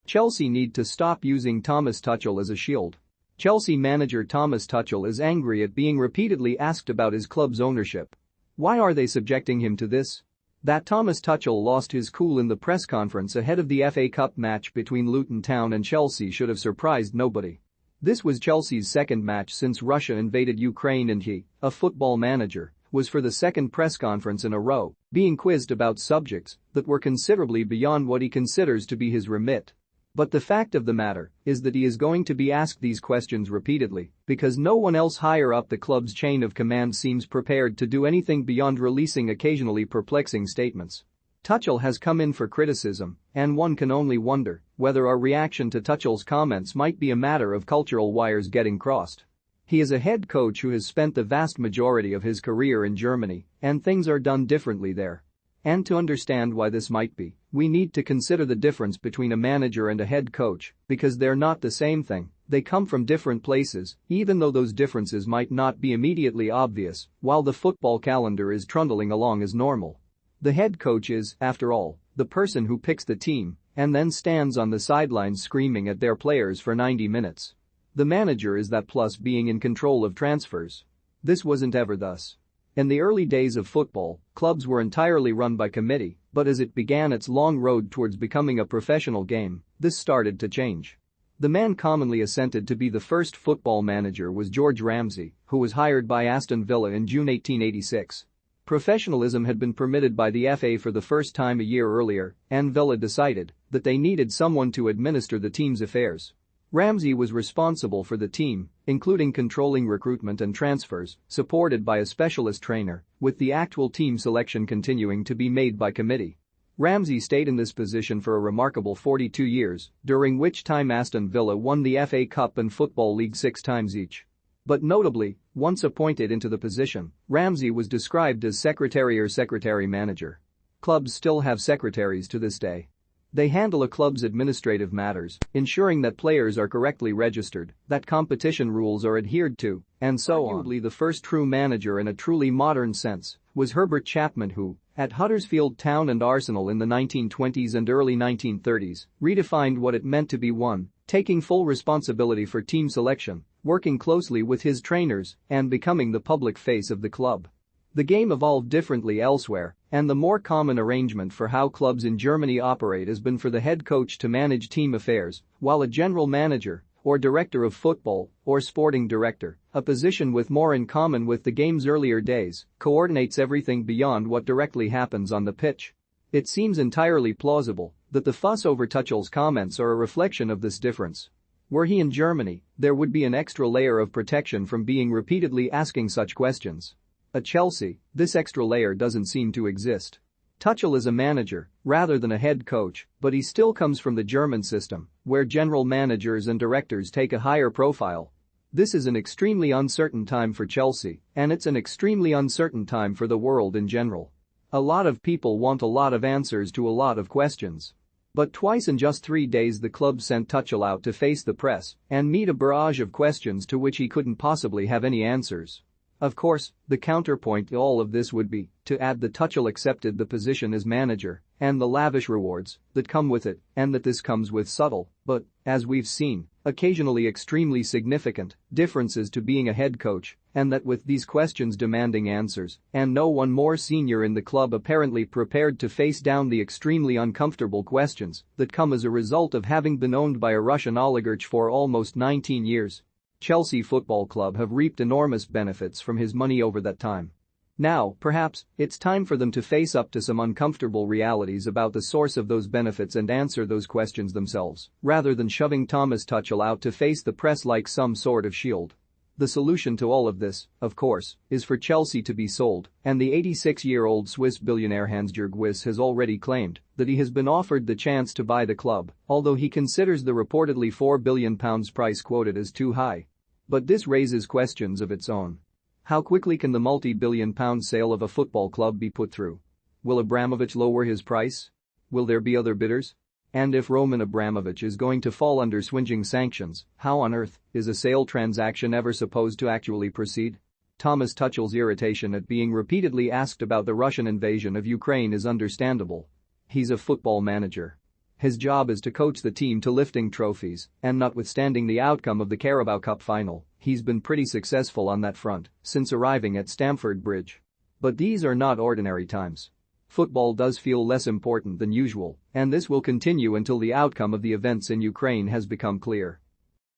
Chelsea need to stop using Thomas Tuchel as a shield. Chelsea manager Thomas Tuchel is angry at being repeatedly asked about his club's ownership. Why are they subjecting him to this? That Thomas Tuchel lost his cool in the press conference ahead of the FA Cup match between Luton Town and Chelsea should have surprised nobody. This was Chelsea's second match since Russia invaded Ukraine, and he, a football manager, was for the second press conference in a row being quizzed about subjects that were considerably beyond what he considers to be his remit. But the fact of the matter is that he is going to be asked these questions repeatedly because no one else higher up the club's chain of command seems prepared to do anything beyond releasing occasionally perplexing statements. Tuchel has come in for criticism, and one can only wonder whether our reaction to Tuchel's comments might be a matter of cultural wires getting crossed. He is a head coach who has spent the vast majority of his career in Germany, and things are done differently there. And to understand why this might be, we need to consider the difference between a manager and a head coach, because they're not the same thing. They come from different places, even though those differences might not be immediately obvious, while the football calendar is trundling along as normal. The head coach is, after all, the person who picks the team and then stands on the sidelines screaming at their players for 90 minutes. The manager is that plus being in control of transfers. This wasn't ever thus. In the early days of football, clubs were entirely run by committee, but as it began its long road towards becoming a professional game, this started to change. The man commonly assented to be the first football manager was George Ramsay, who was hired by Aston Villa in June 1886. Professionalism had been permitted by the FA for the first time a year earlier, and Villa decided that they needed someone to administer the team's affairs. Ramsay was responsible for the team, including controlling recruitment and transfers, supported by a specialist trainer, with the actual team selection continuing to be made by committee. Ramsay stayed in this position for a remarkable 42 years, during which time Aston Villa won the FA Cup and Football League 6 times each. But notably, once appointed into the position, Ramsay was described as secretary or secretary-manager. Clubs still have secretaries to this day. They handle a club's administrative matters, ensuring that players are correctly registered, that competition rules are adhered to, and so on. Arguably the first true manager in a truly modern sense was Herbert Chapman, who, at Huddersfield Town and Arsenal in the 1920s and early 1930s, redefined what it meant to be one, taking full responsibility for team selection, working closely with his trainers, and becoming the public face of the club. The game evolved differently elsewhere, and the more common arrangement for how clubs in Germany operate has been for the head coach to manage team affairs, while a general manager, or director of football, or sporting director, a position with more in common with the game's earlier days, coordinates everything beyond what directly happens on the pitch. It seems entirely plausible that the fuss over Tuchel's comments are a reflection of this difference. Were he in Germany, there would be an extra layer of protection from being repeatedly asking such questions. At Chelsea, this extra layer doesn't seem to exist. Tuchel is a manager, rather than a head coach, but he still comes from the German system, where general managers and directors take a higher profile. This is an extremely uncertain time for Chelsea, and it's an extremely uncertain time for the world in general. A lot of people want a lot of answers to a lot of questions. But twice in just 3 days the club sent Tuchel out to face the press and meet a barrage of questions to which he couldn't possibly have any answers. Of course, the counterpoint to all of this would be to add that Tuchel accepted the position as manager and the lavish rewards that come with it, and that this comes with subtle, but, as we've seen, occasionally extremely significant differences to being a head coach, and that with these questions demanding answers, and no one more senior in the club apparently prepared to face down the extremely uncomfortable questions that come as a result of having been owned by a Russian oligarch for almost 19 years. Chelsea Football Club have reaped enormous benefits from his money over that time. Now, perhaps, it's time for them to face up to some uncomfortable realities about the source of those benefits and answer those questions themselves, rather than shoving Thomas Tuchel out to face the press like some sort of shield. The solution to all of this, of course, is for Chelsea to be sold, and the 86-year-old Swiss billionaire Hans-Jörg Wyss has already claimed that he has been offered the chance to buy the club, although he considers the reportedly £4 billion price quoted as too high. But this raises questions of its own. How quickly can the multi-billion-pound sale of a football club be put through? Will Abramovich lower his price? Will there be other bidders? And if Roman Abramovich is going to fall under swinging sanctions, how on earth is a sale transaction ever supposed to actually proceed? Thomas Tuchel's irritation at being repeatedly asked about the Russian invasion of Ukraine is understandable. He's a football manager. His job is to coach the team to lifting trophies, and notwithstanding the outcome of the Carabao Cup final, he's been pretty successful on that front since arriving at Stamford Bridge. But these are not ordinary times. Football does feel less important than usual, and this will continue until the outcome of the events in Ukraine has become clear.